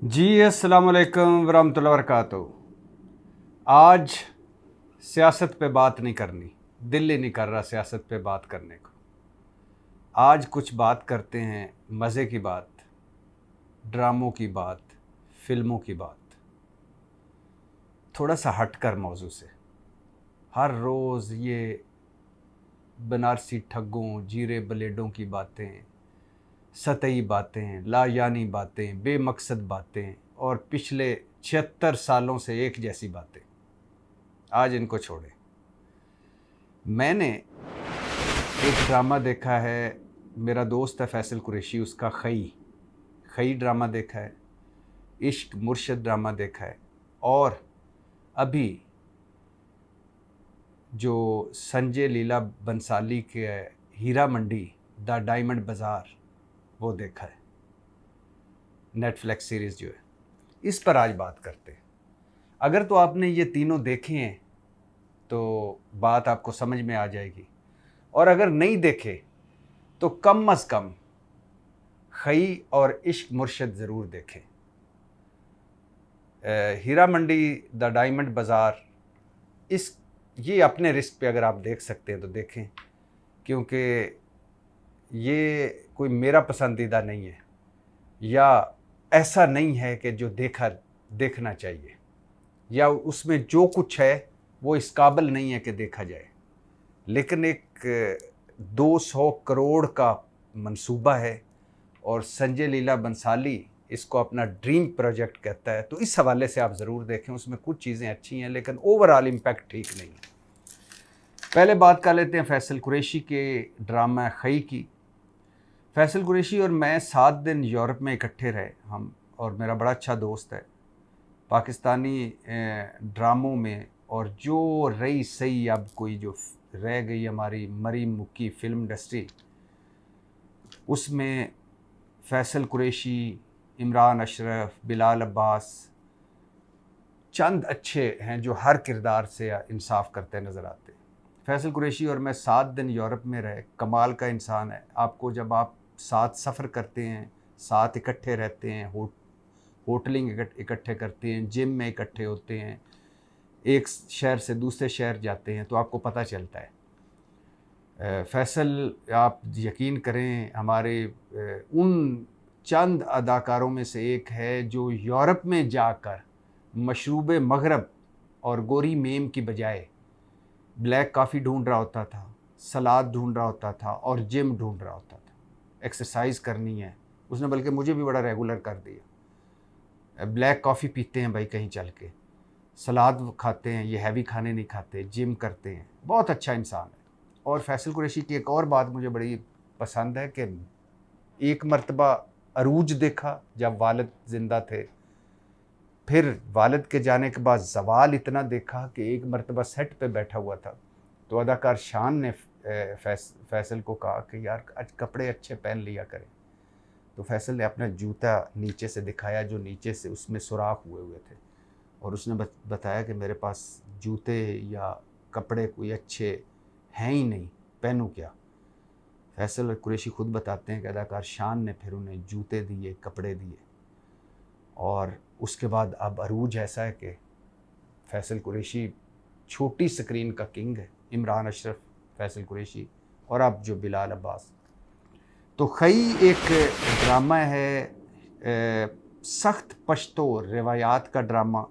जी अस्सलाम वालेकुम वरहमतुल्लाहि वबरकातुहू। आज सियासत पे बात नहीं करनी, दिल ही नहीं कर रहा सियासत पे बात करने को। आज कुछ बात करते हैं, मज़े की बात, ड्रामों की बात, फिल्मों की बात, थोड़ा सा हटकर मौजू से। हर रोज़ ये बनारसी ठग्गों, जीरे ब्लेडों की बातें, सतही बातें, लायानी बातें, बेमकसद बातें और पिछले 76 सालों से एक जैसी बातें, आज इनको छोड़ें। मैंने एक ड्रामा देखा है, मेरा दोस्त है फैसल कुरैशी, उसका खई खई ड्रामा देखा है, इश्क मुर्शद ड्रामा देखा है, और अभी जो संजय लीला बंसाली के हीरा मंडी द डायमंड बाज़ार, वो देखा है, नेटफ्लिक्स सीरीज़ जो है। इस पर आज बात करते हैं। अगर तो आपने ये तीनों देखे हैं तो बात आपको समझ में आ जाएगी, और अगर नहीं देखे तो कम अज़ कम खई और इश्क मुर्शद ज़रूर देखें। हीरा मंडी द डायमंड बाज़ार, ये अपने रिस्क पे अगर आप देख सकते हैं तो देखें, क्योंकि ये कोई मेरा पसंदीदा नहीं है, या ऐसा नहीं है कि जो देखना चाहिए, या उसमें जो कुछ है वो इस काबिल नहीं है कि देखा जाए। लेकिन एक 200 करोड़ का मंसूबा है और संजय लीला बंसाली इसको अपना ड्रीम प्रोजेक्ट कहता है, तो इस हवाले से आप ज़रूर देखें। उसमें कुछ चीज़ें अच्छी हैं लेकिन ओवरऑल इम्पैक्ट ठीक नहीं है। पहले बात कर लेते हैं फैसल कुरैशी के ड्रामा खई की। फैसल कुरैशी और मैं 7 दिन यूरोप में इकट्ठे रहे हम, और मेरा बड़ा अच्छा दोस्त है। पाकिस्तानी ड्रामों में और जो रही सही अब कोई जो रह गई हमारी मरी मुक्की फिल्म इंडस्ट्री, उसमें फैसल कुरैशी, इमरान अशरफ, बिलाल अब्बास चंद अच्छे हैं जो हर किरदार से इंसाफ करते नज़र आते हैं। फैसल कुरैशी और मैं 7 दिन यूरोप में रहे। कमाल का इंसान है। आपको जब आप साथ सफ़र करते हैं, साथ इकट्ठे रहते हैं, होटलिंग इकट्ठे करते हैं, जिम में इकट्ठे होते हैं, एक शहर से दूसरे शहर जाते हैं, तो आपको पता चलता है। फैसल, आप यकीन करें, हमारे उन चंद अदाकारों में से एक है जो यूरोप में जाकर मशरूब मगरब और गोरी मेम की बजाय ब्लैक कॉफ़ी ढूंढ रहा होता था, सलाद ढूंढ रहा होता था और जिम ढूंढ रहा होता था। एक्सरसाइज करनी है उसने, बल्कि मुझे भी बड़ा रेगुलर कर दिया। ब्लैक कॉफ़ी पीते हैं भाई कहीं चल के, सलाद खाते हैं, ये हैवी खाने नहीं खाते, जिम करते हैं। बहुत अच्छा इंसान है। और फैसल कुरैशी की एक और बात मुझे बड़ी पसंद है कि एक मर्तबा अरूज देखा जब वालिद ज़िंदा थे, फिर वालिद के जाने के बाद ज़वाल इतना देखा कि एक मर्तबा सेट पे बैठा हुआ था, तो अदाकार शान ने फैसल को कहा कि यार आज कपड़े अच्छे पहन लिया करें। तो फैसल ने अपना जूता नीचे से दिखाया, जो नीचे से उसमें सुराख हुए हुए थे, और उसने बताया कि मेरे पास जूते या कपड़े कोई अच्छे हैं ही नहीं, पहनूं क्या। फैसल कुरैशी खुद बताते हैं कि अदाकार शान ने फिर उन्हें जूते दिए, कपड़े दिए, और उसके बाद अब अरूज ऐसा है कि फैसल कुरैशी छोटी स्क्रीन का किंग है। इमरान अशरफ, फैसल कुरैशी और अब जो बिलाल अब्बास। तो खई एक ड्रामा है, सख्त पश्तो रिवायात का ड्रामा।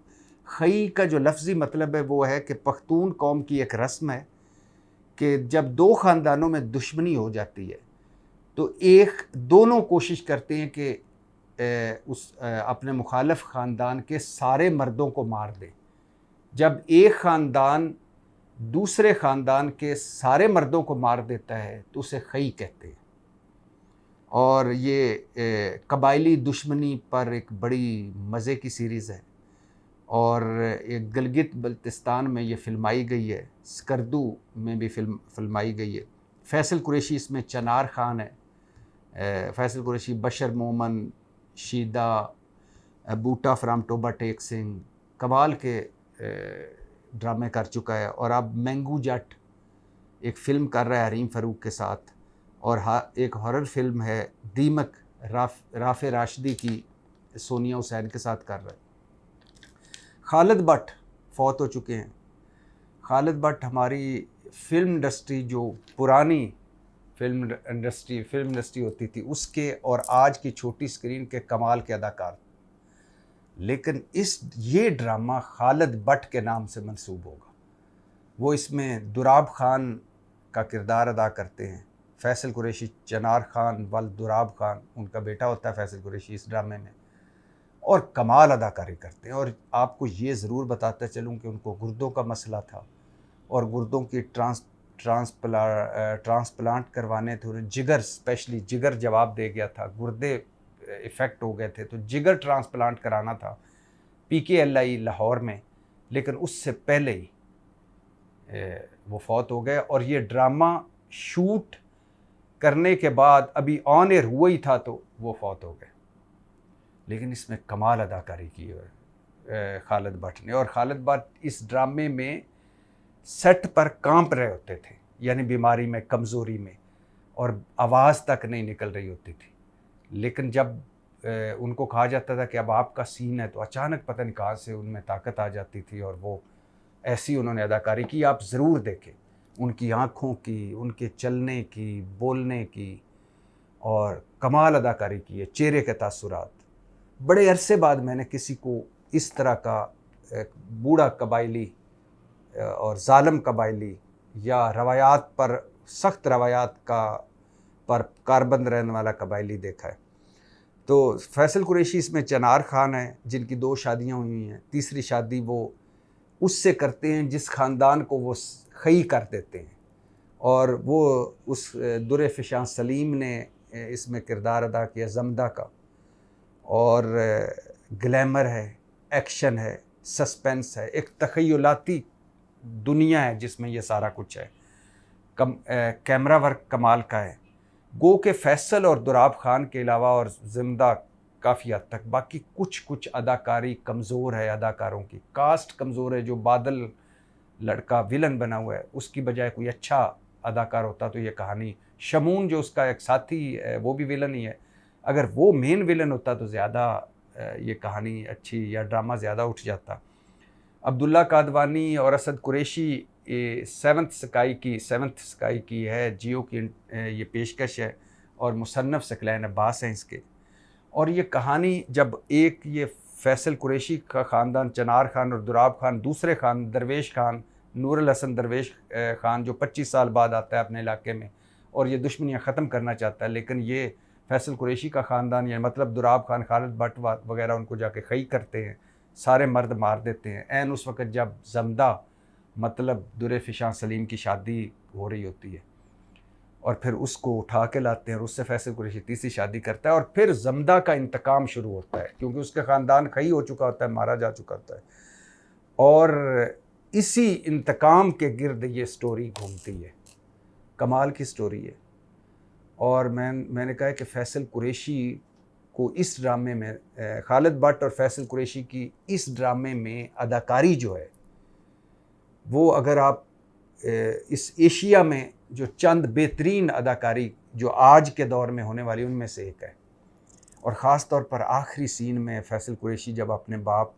खई का जो लफ्ज़ी मतलब है वो है कि पख्तून कौम की एक रस्म है कि जब दो ख़ानदानों में दुश्मनी हो जाती है तो दोनों कोशिश करते हैं कि अपने मुखालिफ ख़ानदान के सारे मर्दों को मार दें। जब एक ख़ानदान दूसरे ख़ानदान के सारे मर्दों को मार देता है तो उसे खई कहते हैं। और ये कबायली दुश्मनी पर एक बड़ी मज़े की सीरीज़ है, और एक गिलगित बल्तिस्तान में ये फिल्माई गई है, स्कर्दू में भी फिल्माई गई है। फैसल कुरैशी इसमें चनार ख़ान है। फैसल कुरैशी बशर मोमन, शीदा, बूटा फ्राम टोबा टेक सिंह, कमाल के ड्रामे कर चुका है। और अब मैंगू जट एक फ़िल्म कर रहा है हरीम फ़ारूक के साथ, और एक हॉरर फिल्म है दीमक, राफ़े राशिदी की, सोनिया हुसैन के साथ कर रहा है। खालिद भट्ट फौत हो चुके हैं। खालिद भट्ट हमारी फ़िल्म इंडस्ट्री, जो पुरानी फिल्म इंडस्ट्री होती थी, उसके और आज की छोटी स्क्रीन के कमाल के अदाकार। लेकिन ये ड्रामा खालिद भट्ट के नाम से मंसूब होगा। वो इसमें दुराब खान का किरदार अदा करते हैं। फैसल कुरैशी, चनार खान वल दुराब खान उनका बेटा होता है फैसल कुरैशी इस ड्रामे में, और कमाल अदाकारी करते हैं। और आपको ये ज़रूर बताता चलूँ कि उनको गुर्दों का मसला था और गुर्दों की ट्रांसप्लांट करवाने थे उन्हें। जिगर, स्पेशली जिगर जवाब दे गया था, गुर्दे इफ़ेक्ट हो गए थे, तो जिगर ट्रांसप्लांट कराना था PKLI लाहौर में, लेकिन उससे पहले ही वो फौत हो गए। और ये ड्रामा शूट करने के बाद अभी ऑन एयर हुआ ही था तो वो फौत हो गए। लेकिन इसमें कमाल अदाकारी की है खालिद भट्ट ने। और खालिद भट्ट इस ड्रामे में सेट पर कांप रहे होते थे, यानी बीमारी में, कमज़ोरी में, और आवाज़ तक नहीं निकल रही होती थी। लेकिन जब उनको कहा जाता था कि अब आपका सीन है, तो अचानक पता नहीं कहाँ से उनमें ताकत आ जाती थी और वो ऐसी उन्होंने अदाकारी की। आप ज़रूर देखें उनकी आँखों की, उनके चलने की, बोलने की, और कमाल अदाकारी की है। चेहरे के तासुरात, बड़े अरसे बाद मैंने किसी को इस तरह का बूढ़ा कबायली और ज़ालिम कबायली या रवायात पर, सख्त रवायात का पर कारबंद रहने वाला कबायली देखा है। तो फैसल कुरैशी इसमें चनार खान है, जिनकी 2 शादियाँ हुई हैं। तीसरी शादी वो उससे करते हैं जिस ख़ानदान को वो खई कर देते हैं, और वो उस दुर फ़िशां सलीम ने इसमें किरदार अदा किया ज़मदा का। और ग्लैमर है, एक्शन है, सस्पेंस है, एक तख़य्युलाती दुनिया है जिसमें ये सारा कुछ है। कैमरा वर्क कमाल का है। गो के फैसल और दुराब खान के अलावा और ज़मदा काफ़ी हद तक, बाकी कुछ अदाकारी कमज़ोर है, अदाकारों की कास्ट कमज़ोर है। जो बादल लड़का विलन बना हुआ है, उसकी बजाय कोई अच्छा अदाकार होता तो ये कहानी, शमून जो उसका एक साथी वो भी विलन ही है, अगर वो मेन विलन होता तो ज़्यादा ये कहानी अच्छी या ड्रामा ज़्यादा उठ जाता। अब्दुल्ला कादवानी और असद कुरैशी सेवंथ स्काई की है, जियो की ये पेशकश है, और मुसन्नफ़ सकलैन अब्बास हैं इसके। और ये कहानी जब एक ये फैसल कुरैशी का ख़ानदान, चनार खान और दुराब खान, दूसरे खान दरवेश खान, नूरुल हसन दरवेश खान, जो 25 साल बाद आता है अपने इलाके में और ये दुश्मनियाँ ख़त्म करना चाहता है, लेकिन ये फैसल कुरैशी का ख़ानदान, या मतलब दुराब खान, खालिद भट्ट वगैरह उनको जाके खई करते हैं, सारे मर्द मार देते हैं। ऐन उस वक़्त जब ज़मदा, मतलब दुर फ़िशां सलीम की शादी हो रही होती है, और फिर उसको उठा के लाते हैं और उससे फैसल कुरैशी तीसरी शादी करता है। और फिर ज़मदा का इंतकाम शुरू होता है, क्योंकि उसका ख़ानदान खई हो चुका होता है, मारा जा चुका होता है, और इसी इंतकाम के गिर्द ये स्टोरी घूमती है। कमाल की स्टोरी है। और मैंने कहा कि फैसल कुरैशी को इस ड्रामे में, खालिद भट्ट और फैसल कुरैशी की इस ड्रामे में अदाकारी जो है, वो अगर आप इस एशिया में जो चंद बेहतरीन अदाकारी जो आज के दौर में होने वाली, उनमें से एक है। और ख़ास तौर पर आखिरी सीन में फैसल कुरैशी जब अपने बाप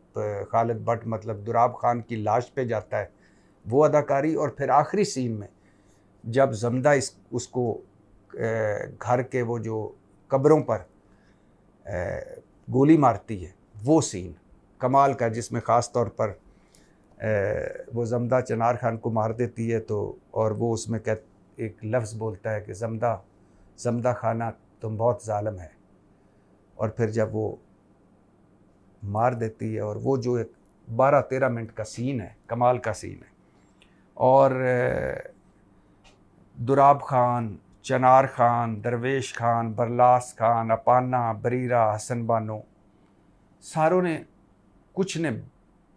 खालिद भट्ट, मतलब दुराब खान की लाश पे जाता है, वो अदाकारी। और फिर आखिरी सीन में जब ज़मदा उसको घर के वो जो कब्रों पर गोली मारती है, वो सीन कमाल का, जिसमें ख़ास तौर पर वो ज़मदा चनार खान को मार देती है, तो और वो उसमें एक लफ्ज़ बोलता है कि ज़मदा खाना तुम बहुत ज़ालिम है। और फिर जब वो मार देती है, और वो जो एक 12-13 मिनट का सीन है, कमाल का सीन है। और दुराब खान, चनार खान, दरवेश खान, बरलास खान, अपाना, बरीरा, हसन बानो, सारों ने, कुछ ने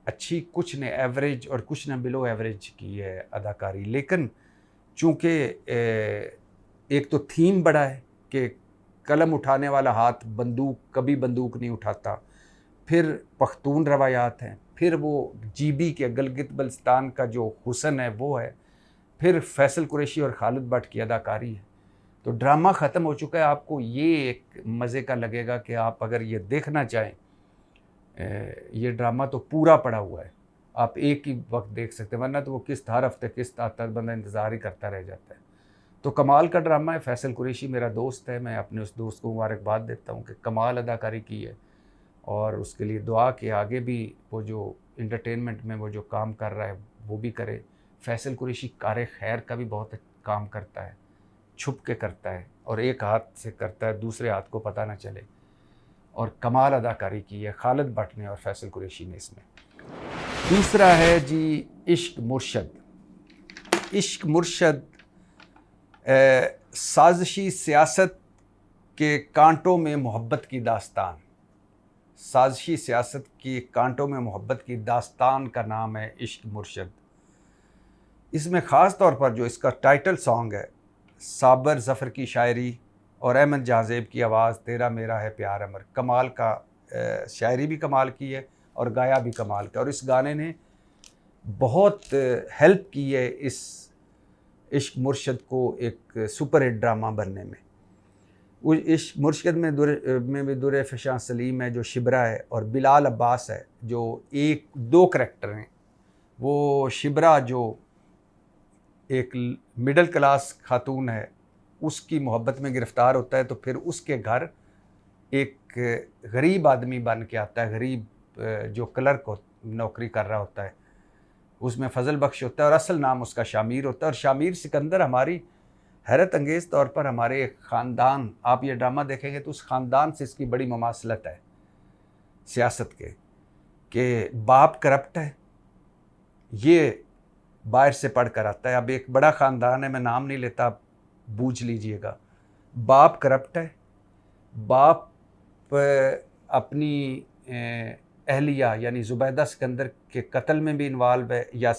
अच्छी, कुछ ने एवरेज और कुछ ने बिलो एवरेज की है अदाकारी। लेकिन चूँकि एक तो थीम बड़ा है कि कलम उठाने वाला हाथ कभी बंदूक नहीं उठाता, फिर पख्तून रवायात हैं, फिर वो जीबी के गिलगित बल्तिस्तान का जो हुसन है वो है, फिर फैसल कुरैशी और खालिद भट्ट की अदाकारी है। तो ड्रामा ख़त्म हो चुका है। आपको ये एक मज़े का लगेगा कि आप अगर ये देखना चाहें ये ड्रामा तो पूरा पड़ा हुआ है, आप एक ही वक्त देख सकते हैं, वरना तो वो किस्त हर हफ्ते किस्त आता है, बंदा इंतज़ार ही करता रह जाता है। तो कमाल का ड्रामा है। फैसल कुरैशी मेरा दोस्त है, मैं अपने उस दोस्त को मुबारकबाद देता हूँ कि कमाल अदाकारी की है, और उसके लिए दुआ कि आगे भी वो जो एंटरटेनमेंट में वो जो काम कर रहा है वो भी करे। फैसल कुरैशी कार खैर का भी बहुत काम करता है, छुप के करता है, और एक हाथ से करता है, दूसरे हाथ को पता ना चले, और कमाल अदाकारी की है खालिद भट्ट ने और फैसल कुरैशी ने इसमें। दूसरा है जी इश्क मुर्शद। इश्क मुर्शद साजिशी सियासत के कांटों में मोहब्बत की दास्तान, साजिशी सियासत की कांटों में मोहब्बत की दास्तान का नाम है इश्क मुर्शद। इसमें ख़ास तौर पर जो इसका टाइटल सॉन्ग है, साबर ज़फ़र की शायरी और अहमद जहाज़ेब की आवाज़, तेरा मेरा है प्यार अमर, कमाल का, शायरी भी कमाल की है और गाया भी कमाल का, और इस गाने ने बहुत हेल्प की है इस इश्क मुर्शद को एक सुपर हिट ड्रामा बनने में। उस इश्क मुर्शद में भी दुर फ़शां सलीम है जो शिबरा है, और बिलाल अब्बास है जो एक दो करैक्टर हैं। वो शिबरा जो एक मिडिल क्लास खातून है, उसकी मोहब्बत में गिरफ़्तार होता है, तो फिर उसके घर एक गरीब आदमी बन के आता है, गरीब जो क्लर्क नौकरी कर रहा होता है, उसमें फ़ज़ल बख्श होता है और असल नाम उसका शामिर होता है। और शामिर सिकंदर हमारी हैरत अंगेज़ तौर पर हमारे एक ख़ानदान, आप ये ड्रामा देखेंगे तो उस ख़ानदान से इसकी बड़ी ममासलत है सियासत के, कि बाप करप्ट है, ये बाहर से पढ़ कर आता है। अब एक बड़ा ख़ानदान है, मैं नाम नहीं लेता, आप बूझ लीजिएगा। बाप करप्ट है, बाप अपनी अहलिया यानी ज़ुबैदा सिकंदर के कत्ल में भी इन्वॉल्व है, या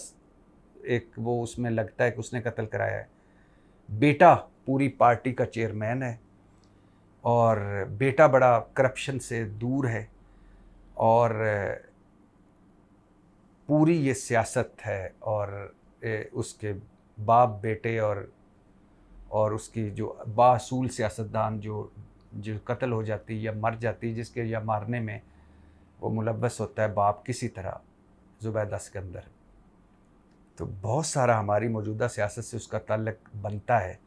एक वो उसमें लगता है कि उसने कत्ल कराया है। बेटा पूरी पार्टी का चेयरमैन है, और बेटा बड़ा करप्शन से दूर है, और पूरी ये सियासत है, और उसके बाप बेटे और उसकी जो बासूल सियासतदान जो जो कत्ल हो जाती है या मर जाती है, जिसके या मारने में वो मुलव्वस होता है बाप किसी तरह, ज़ुबैदा सिकंदर। तो बहुत सारा हमारी मौजूदा सियासत से उसका ताल्लुक़ बनता है।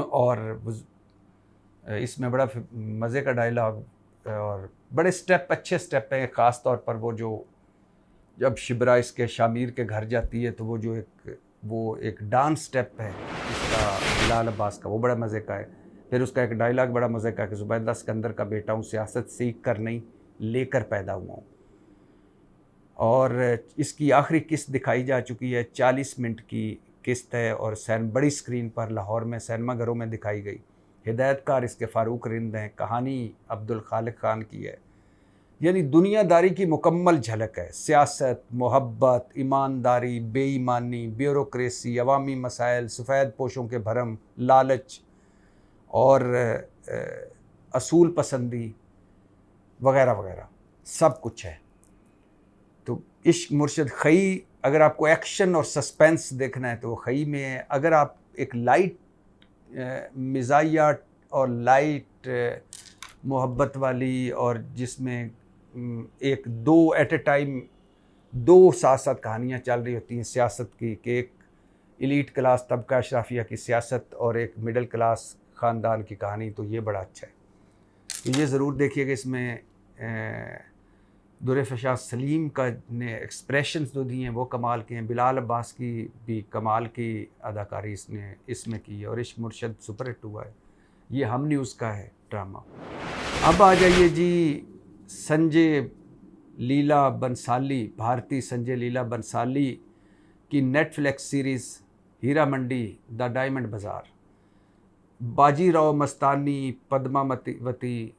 और इसमें बड़ा मज़े का डायलॉग और बड़े स्टेप, अच्छे स्टेप हैं। ख़ास तौर पर वो जो जब शिबरा इसके शामिर के घर जाती है, तो वो एक डांस स्टेप है इसका बिलाल अब्बास का, वो बड़ा मज़े का है। फिर उसका एक डायलॉग बड़ा मज़े का कि ज़ुबैदा सिकंदर का बेटा हूँ, सियासत सीख कर नहीं लेकर पैदा हुआ हूँ। और इसकी आखिरी किस्त दिखाई जा चुकी है, 40 मिनट की किस्त है, और बड़ी स्क्रीन पर लाहौर में सिनेमा घरों में दिखाई गई। हिदायतकार इसके फ़ारूक रिंद हैं, कहानी अब्दुल खालिक ख़ान की है। यानी दुनियादारी की मुकम्मल झलक है। सियासत, मोहब्बत, ईमानदारी, बेईमानी, ब्यूरोक्रेसी, अवामी मसाइल, सफ़ेद पोशों के भरम, लालच और असूल पसंदी वगैरह वगैरह सब कुछ है। तो इश्क मुर्शद खई, अगर आपको एक्शन और सस्पेंस देखना है तो वो खई में है। अगर आप एक लाइट मिजाजिया और लाइट मोहब्बत वाली, और जिसमें एक दो एट ए टाइम दो साथ साथ कहानियाँ चल रही होती हैं सियासत की, कि एक एलीट क्लास तबका अशराफिया की सियासत और एक मिडिल क्लास ख़ानदान की कहानी, तो ये बड़ा अच्छा है। तो ये ज़रूर देखिएगा। इसमें दुर फ़शां सलीम का ने एक्सप्रेशंस जो दिए हैं वो कमाल के हैं। बिलाल अब्बास की भी कमाल की अदाकारी इसने इसमें की है, और इश्क मुर्शद सुपर हिट हुआ है। ये हम न्यूज़ का है ड्रामा। अब आ जाइए जी संजय लीला बंसाली, भारती संजय लीला बंसाली की Netflix series Heera Mandi the diamond bazaar. Bajirao मस्तानी, पद्मावती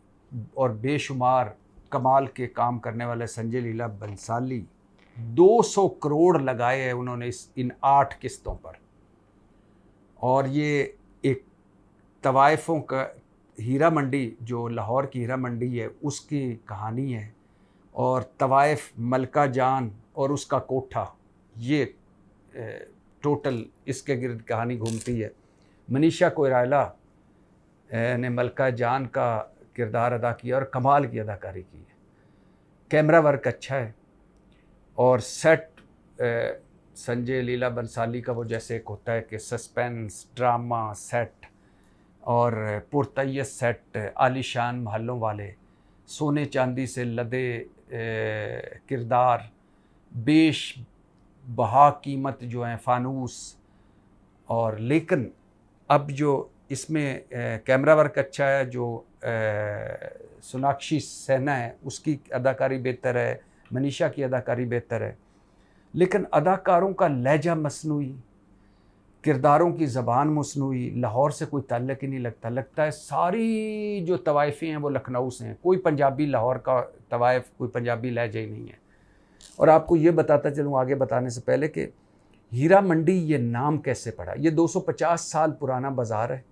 और बेशुमार कमाल के काम करने वाले संजय लीला बंसाली, 200 करोड़ लगाए हैं उन्होंने इन 8 किस्तों पर। और ये एक तवाइफ़ों का हीरा मंडी, जो लाहौर की हीरा मंडी है, उसकी कहानी है, और तवाइफ़, मलका जान और उसका कोठा, ये टोटल इसके गिर्द कहानी घूमती है। मनीषा कोइराला ने मलका जान का किरदार अदा किया और कमाल की अदाकारी की है। कैमरा वर्क अच्छा है, और सेट संजय लीला बंसाली का वो जैसे एक होता है कि सस्पेंस ड्रामा सेट और पुरतय्यस सेट, आलीशान महलों वाले, सोने चांदी से लदे किरदार, बेश बहा कीमत जो हैं फानूस। और लेकिन अब जो इसमें कैमरा वर्क अच्छा है, जो सोनाक्षी सिन्हा है उसकी अदाकारी बेहतर है, मनीषा की अदाकारी बेहतर है, लेकिन अदाकारों का लहजा मसनूई, किरदारों की ज़बान मसनूई, लाहौर से कोई ताल्लुक़ ही नहीं लगता है सारी जो तवाइफ़ें हैं वो लखनऊ से हैं, कोई पंजाबी लाहौर का तवाइफ़, कोई पंजाबी लहजा ही नहीं है। और आपको ये बताता चलूँ आगे बताने से पहले कि हीरा मंडी ये नाम कैसे पड़ा। ये 250 साल पुराना बाज़ार है,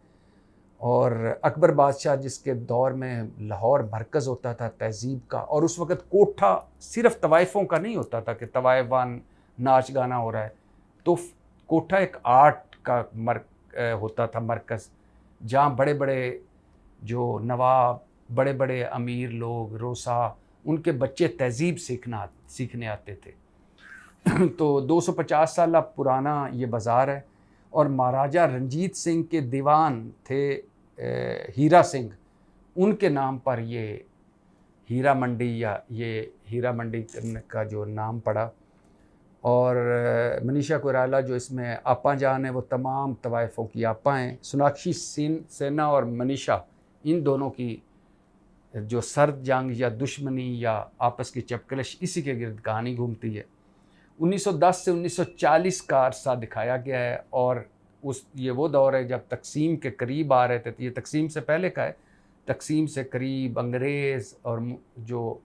और अकबर बादशाह जिसके दौर में लाहौर मरकज़ होता था तहज़ीब का, और उस वक़्त कोठा सिर्फ़ तवाइफ़ों का नहीं होता था कि तवाइफ़ान नाच गाना हो रहा है, तो कोठा एक आर्ट का होता था मरकज़, जहाँ बड़े बड़े जो नवाब, बड़े बड़े अमीर लोग, रोसा, उनके बच्चे तहज़ीब सीखने आते थे। तो 250 साल पुराना ये बाज़ार है, और महाराजा रंजीत सिंह के दीवान थे हीरा सिंह, उनके नाम पर ये हीरा मंडी या ये हीरा मंडी का जो नाम पड़ा। और मनीषा कोइराला जो इसमें आपा जान है वो तमाम तवाइफ़ों की आपा हैं। सोनाक्षी सिन्हा और मनीषा, इन दोनों की जो सर्द जंग या दुश्मनी या आपस की चपकलिश, इसी के गिर्द कहानी घूमती है। 1910 से 1940 का अरसा दिखाया गया है, और ये वो दौर है जब तकसीम के करीब आ रहे थे। तो ये तकसीम से पहले का है, तकसीम से करीब अंग्रेज़ और जो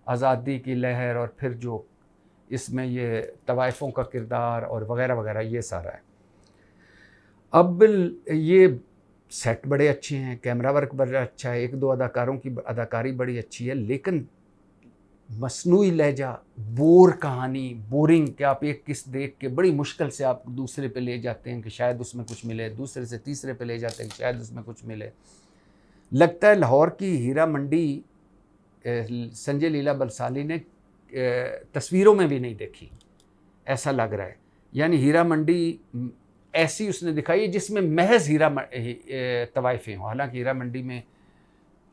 आज़ादी की लहर, और फिर जो इसमें ये तवाइफ़ों का किरदार और वग़ैरह वग़ैरह, ये सारा है। अब ये सेट बड़े अच्छे हैं, कैमरा वर्क बड़ा अच्छा है, एक दो अदाकारों की अदाकारी बड़ी अच्छी है, लेकिन मसनूई लहजा, बोर कहानी, बोरिंग, कि आप एक किस्त देख के बड़ी मुश्किल से आप दूसरे पे ले जाते हैं कि शायद उसमें कुछ मिले, दूसरे से तीसरे पे ले जाते हैं कि शायद उसमें कुछ मिले। लगता है लाहौर की हीरा मंडी संजय लीला बंसाली ने तस्वीरों में भी नहीं देखी, ऐसा लग रहा है। यानी हीरा मंडी ऐसी उसने दिखाई है जिसमें महज हीरा तवाइफ़ें हों। हालांकि हीरा मंडी में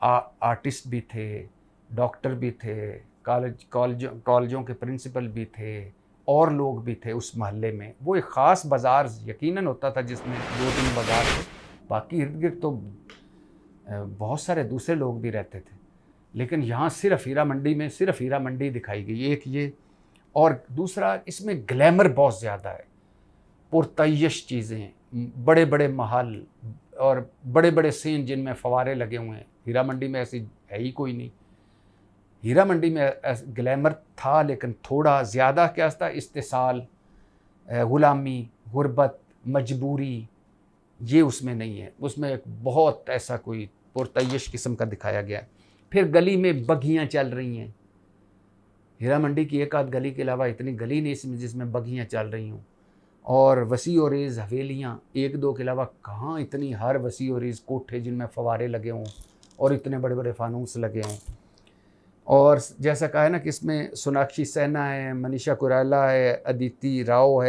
आर्टिस्ट भी थे, डॉक्टर भी थे, कॉलेजों के प्रिंसिपल भी थे, और लोग भी थे उस महल्ले में। वो एक ख़ास बाज़ार यकीनन होता था जिसमें 2-3 बाज़ार थे, बाकी इर्द गिर्द तो बहुत सारे दूसरे लोग भी रहते थे। लेकिन यहाँ सिर्फ हीरा मंडी में सिर्फ हीरा मंडी दिखाई गई, एक ये। और दूसरा, इसमें ग्लैमर बहुत ज़्यादा है, पुरतय्यश चीज़ें, बड़े बड़े महल और बड़े बड़े सीन जिनमें फवारे लगे हुए हैं। हीरा मंडी में ऐसी है ही कोई नहीं। हीरा मंडी में ग्लैमर था, लेकिन थोड़ा ज़्यादा क्या था, इस्तेसाल, ग़ुलामी, गुर्बत, मजबूरी, ये उसमें नहीं है। उसमें एक बहुत ऐसा कोई पुरतय्यश किस्म का दिखाया गया है। फिर गली में बघियाँ चल रही हैं। हीरा मंडी की एक आध गली के अलावा इतनी गली नहीं इसमें जिसमें बघियाँ चल रही हों। और वसी और रेज़ हवेलियाँ, एक दो के अलावा कहाँ इतनी, हर वसी और रेज़ कोठे जिनमें फवारे लगे हों और इतने बड़े बड़े फानूस लगे हों। और जैसा कहा है ना कि इसमें सोनाक्षी सिन्हा है, मनीषा कोइराला है, अदिति राव,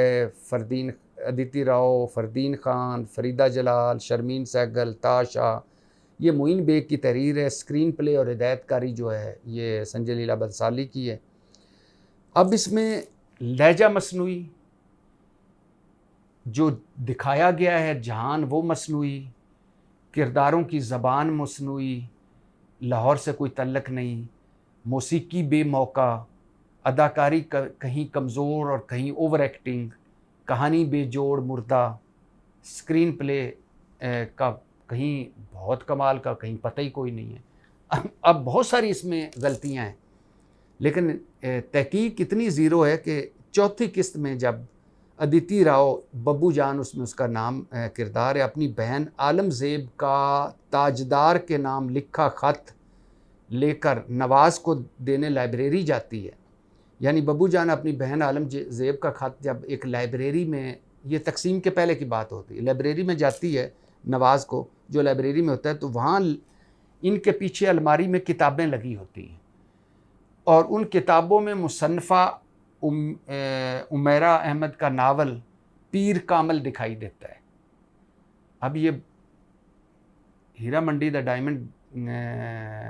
फरदीन खान, फरीदा जलाल, शर्मीन सहगल, ताशा, ये मोइन बेग की तहरीर है। स्क्रीन प्ले और हिदायतकारी जो है ये संजय लीला बंसाली की है। अब इसमें लहजा मसनूई जो दिखाया गया है, जहान वो मसनूई, किरदारों की ज़बान मसनूई, लाहौर से कोई तल्लक नहीं, मौसीकी बेमौका, अदाकारी कहीं कमज़ोर और कहीं ओवर एक्टिंग, कहानी बेजोड़ मुर्दा, स्क्रीन प्ले का कहीं बहुत कमाल का, कहीं पता ही कोई नहीं है। अब बहुत सारी इसमें गलतियां हैं, लेकिन तहकीक इतनी ज़ीरो है कि चौथी किस्त में जब अदिति राव, बब्बू जान उसमें उसका नाम किरदार है, अपनी बहन आलमज़ेब का ताजदार के नाम लिखा ख़त लेकर नवाज़ को देने लाइब्रेरी जाती है। यानी बब्बू जान अपनी बहन आलमज़ेब का ख़त जब एक लाइब्रेरी में, ये तकसीम के पहले की बात होती है, लाइब्रेरी में जाती है नवाज़ को, जो लाइब्रेरी में होता है, तो वहाँ इनके पीछे अलमारी में किताबें लगी होती हैं, और उन किताबों में मुसन्फ़ा उमैरा अहमद का नावल पीर कामल दिखाई देता है। अब ये हीरा मंडी द डायमंड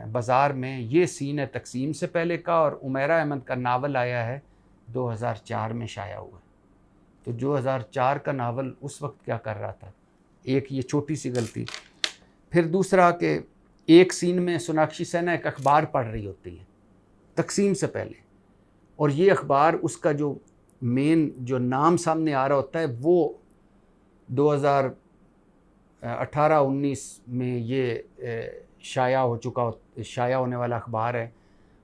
बाज़ार में ये सीन है तकसीम से पहले का, और उमैरा अहमद का नावल आया है 2004 में शाया हुआ। तो 2004 का नावल उस वक्त क्या कर रहा था, एक ये छोटी सी गलती। फिर दूसरा कि एक सीन में सोनाक्षी सिन्हा एक अखबार पढ़ रही होती है तकसीम से पहले, और ये अखबार उसका जो मेन जो नाम सामने आ रहा होता है वो 2018-19 में ये शाया होने वाला अखबार है।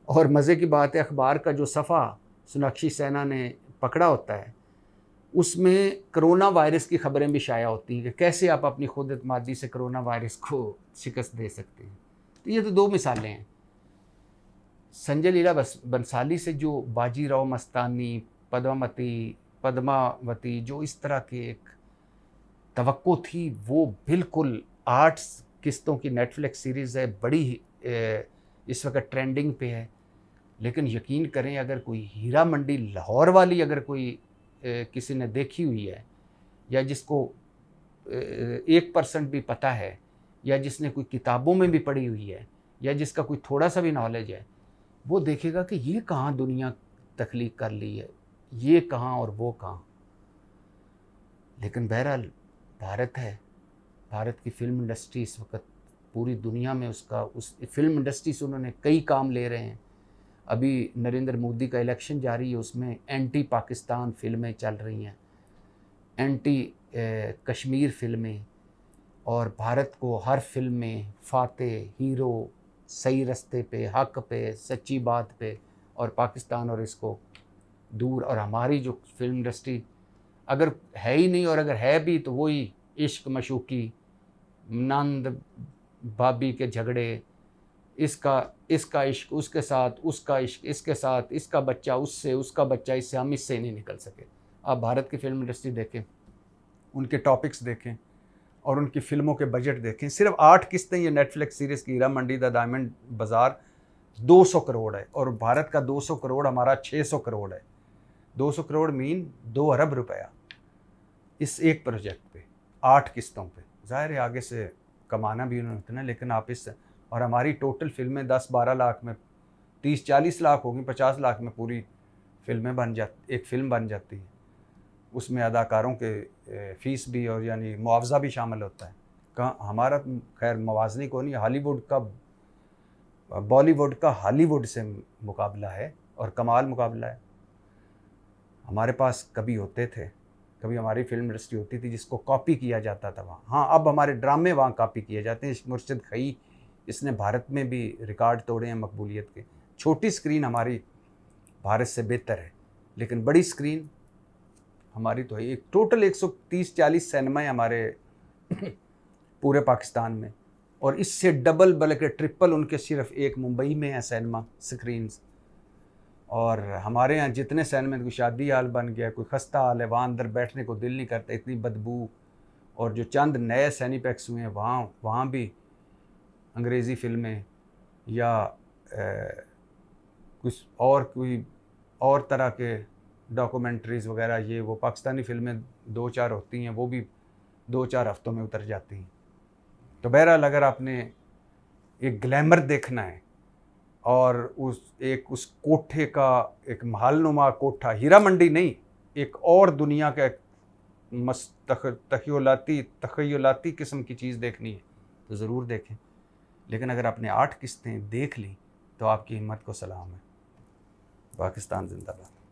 और मज़े की बात है, अखबार का जो सफ़ा सोनाक्षी सिन्हा ने पकड़ा होता है उसमें कोरोना वायरस की खबरें भी शाया होती हैं कि कैसे आप अपनी खुद एतमादी से कोरोना वायरस को शिकस्त दे सकते हैं। तो ये तो दो मिसालें हैं। संजय लीला बंसाली से जो बाजीराव मस्तानी, पद्मावती जो इस तरह के एक तवक्को थी, वो बिल्कुल 8 किस्तों की नेटफ्लिक्स सीरीज़ है, बड़ी इस वक्त ट्रेंडिंग पे है। लेकिन यकीन करें, अगर कोई हीरा मंडी लाहौर वाली अगर कोई किसी ने देखी हुई है, या जिसको 1% भी पता है, या जिसने कोई किताबों में भी पढ़ी हुई है, या जिसका कोई थोड़ा सा भी नॉलेज है, वो देखेगा कि ये कहाँ दुनिया तख्लीक कर ली है, ये कहाँ और वो कहाँ। लेकिन बहरहाल भारत है, भारत की फ़िल्म इंडस्ट्री इस वक्त पूरी दुनिया में उस फिल्म इंडस्ट्री से उन्होंने कई काम ले रहे हैं। अभी नरेंद्र मोदी का इलेक्शन जारी है, उसमें एंटी पाकिस्तान फ़िल्में चल रही हैं, एंटी कश्मीर फ़िल्में, और भारत को हर फिल्म में फातेह, हीरो, सही रास्ते पे, हक़ पे, सच्ची बात पे, और पाकिस्तान और इसको दूर। और हमारी जो फिल्म इंडस्ट्री अगर है ही नहीं, और अगर है भी तो वही इश्क मशूकी, नंद भाभी के झगड़े, इसका इश्क उसके साथ, उसका इश्क इसके साथ, इसका बच्चा उससे, उसका बच्चा इससे, हम इससे नहीं निकल सके। आप भारत की फ़िल्म इंडस्ट्री देखें, उनके टॉपिक्स देखें और उनकी फ़िल्मों के बजट देखें। सिर्फ 8 किस्तें ये नेटफ्लिक्स सीरीज़ की हीरा मंडी द डायमंड बाज़ार 200 करोड़ है, और भारत का 200 करोड़, हमारा 600 करोड़ है। 200 करोड़ मीन 2 अरब रुपया इस एक प्रोजेक्ट पे, 8 किस्तों पे। ज़ाहिर है आगे से कमाना भी उन्होंने उतना, लेकिन आप इस, और हमारी टोटल फ़िल्में 10-12 लाख में, 30-40 लाख होगी, 50 लाख में पूरी फ़िल्में एक फ़िल्म बन जाती है। उसमें अदाकारों के फ़ीस भी और यानी मुआवजा भी शामिल होता है। कहाँ हमारा खैर मवाज़नी को नहीं, हॉलीवुड का, बॉलीवुड का हॉलीवुड से मुकाबला है, और कमाल मुकाबला है। हमारे पास कभी होते थे, कभी हमारी फिल्म इंडस्ट्री होती थी जिसको कॉपी किया जाता था वहाँ। हाँ, अब हमारे ड्रामे वहाँ कॉपी किए जाते हैं। इश्क मुर्शिद खई, इसने भारत में भी रिकॉर्ड तोड़े हैं मकबूलियत के। छोटी स्क्रीन हमारी भारत से बेहतर है, लेकिन बड़ी स्क्रीन हमारी तो है। एक टोटल 130-40 सिनेमा हमारे पूरे पाकिस्तान में, और इससे डबल बल्कि ट्रिपल उनके सिर्फ एक मुंबई में है सिनेमा स्क्रीन्स। और हमारे यहाँ जितने सिनेमा, कोई शादी हाल बन गया, कोई खस्ता हाल है, वहाँ अंदर बैठने को दिल नहीं करता, इतनी बदबू। और जो चंद नए सैनिपैक्स हुए हैं वहाँ भी अंग्रेज़ी फ़िल्में या कुछ और कोई और तरह के डॉक्यूमेंट्रीज़ वगैरह, ये वो पाकिस्तानी फ़िल्में 2-4 होती हैं, वो भी 2-4 हफ़्तों में उतर जाती हैं। तो बहरहाल अगर आपने एक ग्लैमर देखना है, और उस कोठे का एक महलनुमा कोठा, हीरा मंडी नहीं, एक और दुनिया का तख़य्युलाती किस्म की चीज़ देखनी है तो ज़रूर देखें। लेकिन अगर आपने 8 किस्तें देख ली तो आपकी हिम्मत को सलाम है। पाकिस्तान जिंदाबाद।